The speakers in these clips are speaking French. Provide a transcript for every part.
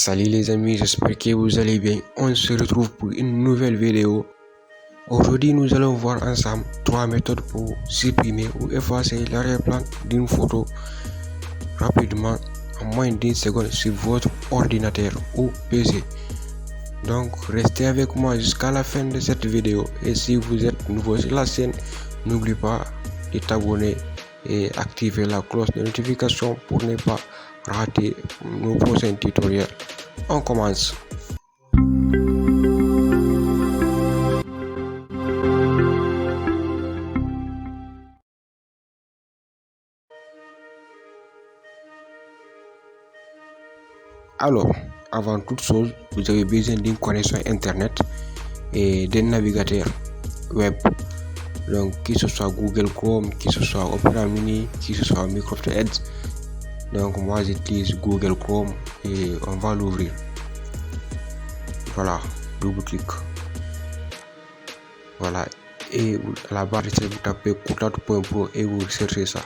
Salut les amis, j'espère que vous allez bien. On se retrouve pour une nouvelle vidéo. Aujourd'hui, nous allons voir ensemble 3 méthodes pour supprimer ou effacer l'arrière-plan d'une photo rapidement en moins d'une seconde sur votre ordinateur ou PC. Donc, restez avec moi jusqu'à la fin de cette vidéo. Et si vous êtes nouveau sur la chaîne, n'oubliez pas de t'abonner et activer la cloche de notification pour ne pas rater nos prochains tutoriels. On commence. Alors, avant toute chose, vous avez besoin d'une connexion internet et d'un navigateur web. Donc, que ce soit Google Chrome, que ce soit Opera Mini, que ce soit Microsoft Edge. Donc, moi j'utilise Google Chrome et on va l'ouvrir. Voilà, double clic. Voilà, et à la barre de recherche, vous tapez Courtauld.pro et vous cherchez ça.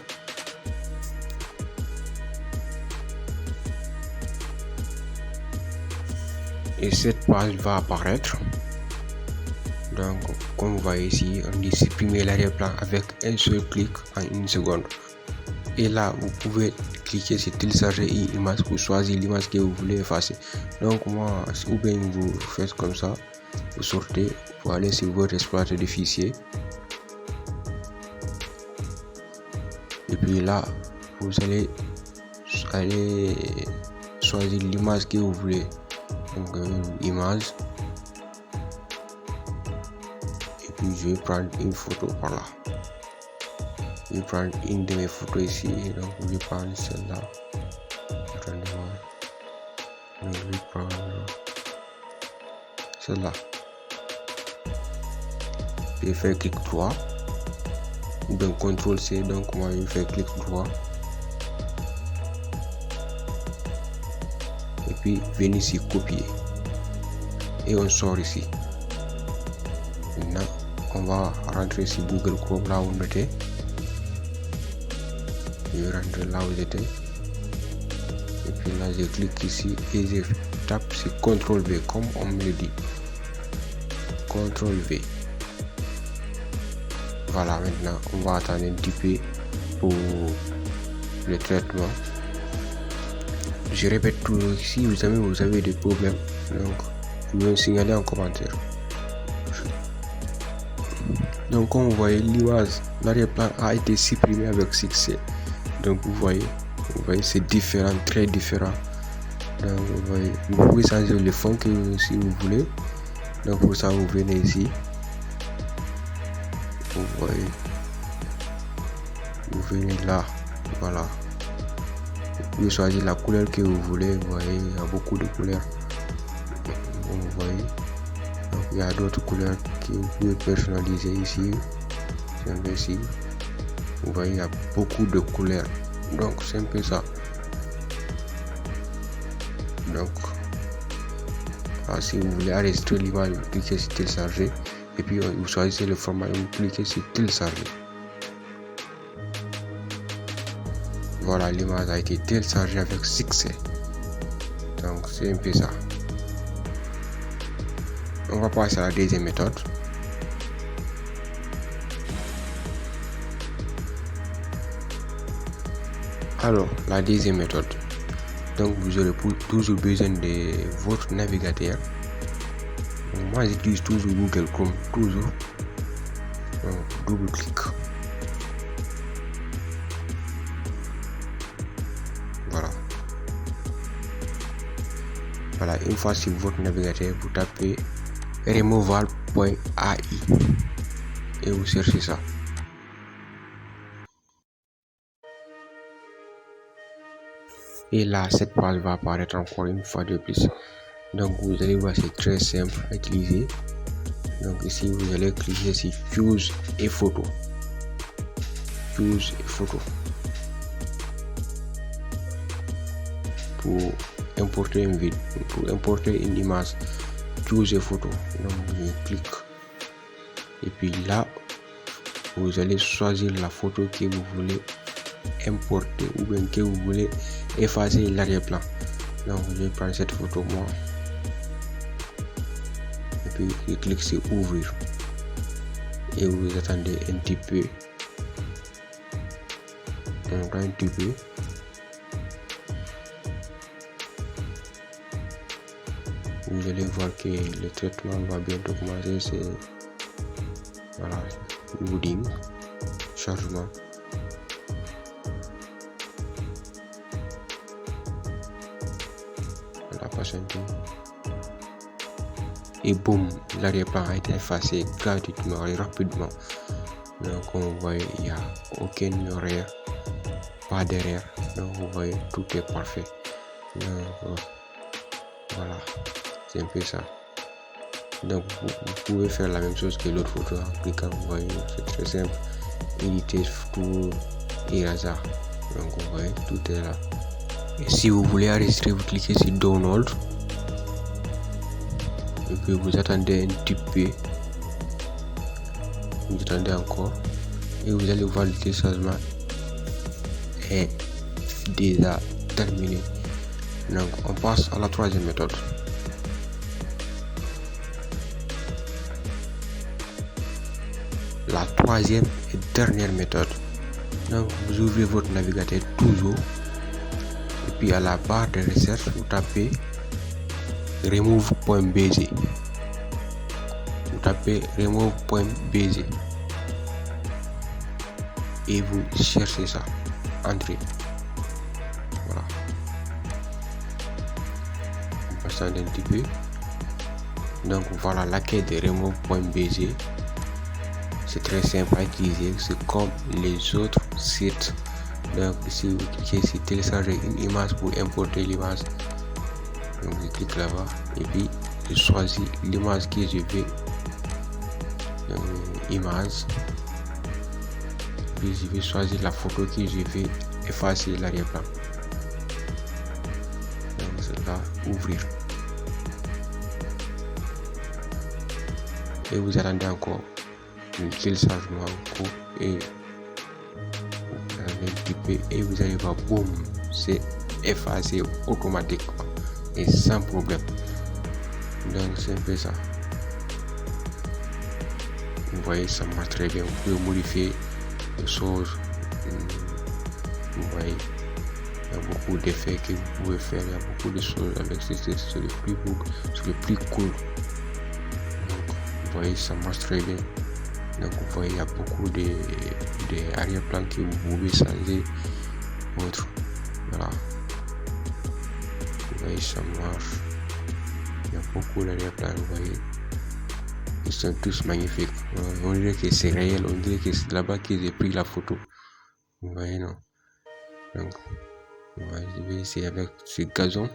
Et cette page va apparaître. Donc, comme vous voyez ici, on dit supprimer l'arrière-plan avec un seul clic en une seconde. Et là, vous pouvez cliquer sur télécharger une image pour choisir l'image que vous voulez effacer. Donc, moi, ou bien vous faites comme ça, vous sortez, vous allez sur votre explorateur de fichiers. Et puis là, vous allez choisir l'image que vous voulez. Donc, image. Et puis, je vais prendre une photo par là. Je vais prendre une de mes photos ici, donc je vais prendre celle-là. Attendez-moi. Je vais prendre celle-là. Je vais faire clic droit. Donc CTRL C, donc moi je vais faire clic droit. Et puis venir ici copier. Et on sort ici. Maintenant, on va rentrer sur Google Chrome là où on était. Je vais rentrer là où j'étais. Et puis là, je clique ici et je tape sur CTRL V comme on me le dit. CTRL V. Voilà, maintenant on va attendre un petit peu pour le traitement. Je répète toujours, si vous avez des problèmes, donc vous pouvez me signaler en commentaire. Donc comme vous voyez, l'image, l'arrière-plan a été supprimé avec succès. Donc vous voyez c'est différent, très différent. Donc vous pouvez changer le fond si vous voulez. Donc pour ça vous venez ici. Vous venez là, voilà. Vous pouvez choisir la couleur que vous voulez. Vous voyez, il y a beaucoup de couleurs. Vous voyez, donc il y a d'autres couleurs que vous pouvez personnaliser ici. Ici. Vous voyez, il y a beaucoup de couleurs. Donc c'est un peu ça. Donc si vous voulez enregistrer l'image, vous cliquez sur télécharger et puis vous choisissez le format et vous cliquez sur télécharger. Voilà, l'image a été téléchargée avec succès. Donc c'est un peu ça. On va passer à la deuxième méthode. Alors, la deuxième méthode. Donc, vous aurez toujours besoin de votre navigateur. Donc, moi, j'utilise toujours Google Chrome, toujours. Donc, double clic. Voilà. Voilà, une fois sur votre navigateur, vous tapez removal.ai et vous cherchez ça. Et là, cette page va apparaître encore une fois de plus. Donc, vous allez voir, c'est très simple à utiliser. Donc, ici, vous allez cliquer sur Choose et photo. Choose et photo. Pour importer une vidéo, pour importer une image, Choose et photo. Donc, je clique. Et puis là, vous allez choisir la photo que vous voulez importer ou bien que vous voulez effacer l'arrière-plan. Donc je vais prendre cette photo moi et puis je clique sur ouvrir et vous attendez un petit peu. Donc un petit peu. Vous allez voir que le traitement va bientôt commencer. C'est voilà, loading, chargement. Voilà, patientez. Et boum, l'arrière-plan a été effacé gratuitement et rapidement. Donc on voit il n'y a aucun horaire, pas derrière. Donc vous voyez tout est parfait. Donc, voilà, c'est un peu ça. Donc vous pouvez faire la même chose que l'autre photo en cliquant, vous voyez, c'est très simple. Éditer tout et hasard. Donc vous voyez, tout est là. Et si vous voulez enregistrer, vous cliquez sur download. Et puis vous attendez un petit peu. Vous attendez encore. Et vous allez voir le téléchargement est déjà terminé. Donc on passe à la troisième méthode. La troisième et dernière méthode. Donc vous ouvrez votre navigateur toujours et puis à la barre de recherche vous tapez remove.bg. Vous tapez remove.bg et vous cherchez ça. Entrez. Voilà. On passe un petit peu. Donc voilà la quête de remove.bg. C'est très simple à utiliser, c'est comme les autres sites. Donc si vous cliquez sur télécharger une image pour importer l'image, donc je clique là-bas et puis je choisis l'image que je veux, image, puis je vais choisir la photo que je vais effacer l'arrière-plan. Donc c'est là, ouvrir. Et vous attendez encore le téléchargement en cours et un petit peu et vous allez voir, boum, c'est effacé automatiquement et sans problème. Donc c'est un peu ça. Vous voyez, ça marche très bien. Vous pouvez modifier les choses. Vous voyez, il y a beaucoup d'effets que vous pouvez faire. Il y a beaucoup de choses avec c'est le plus beau, c'est le plus cool. Donc vous voyez, ça marche très bien. Donc vous voyez, il y a beaucoup de arrière-plans que vous pouvez changer autre. Voilà. Vous voyez, ça marche. Il y a beaucoup d'arrière-plans, vous voyez. Ils sont tous magnifiques. On dirait que c'est réel, on dirait que c'est là-bas que j'ai pris la photo. Vous voyez, non? Donc, ouais, je vais essayer avec ce gazon.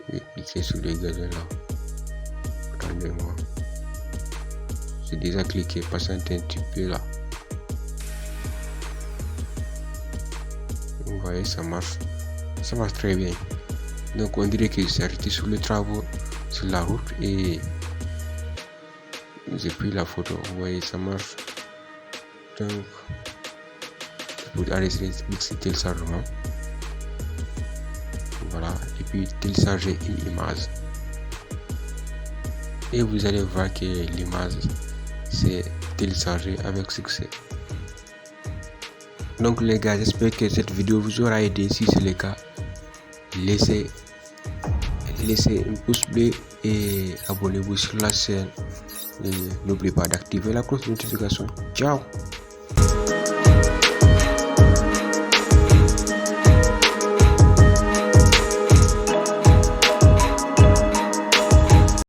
Je vais cliquer sur le gazon là. Attendez-moi. J'ai déjà cliqué, patientez un petit peu là. Vous voyez, ça marche très bien. Donc on dirait que j'ai arrêté sur les travaux, sur la route et j'ai pris la photo. Vous voyez, ça marche. Donc vous arrêtez le téléchargement. Voilà, et puis télécharger une image. Et vous allez voir que l'image c'est téléchargé avec succès. Donc les gars, j'espère que cette vidéo vous aura aidé. Si c'est le cas, laissez un pouce bleu et abonnez-vous sur la chaîne. N'oubliez pas d'activer la cloche de notification. Ciao.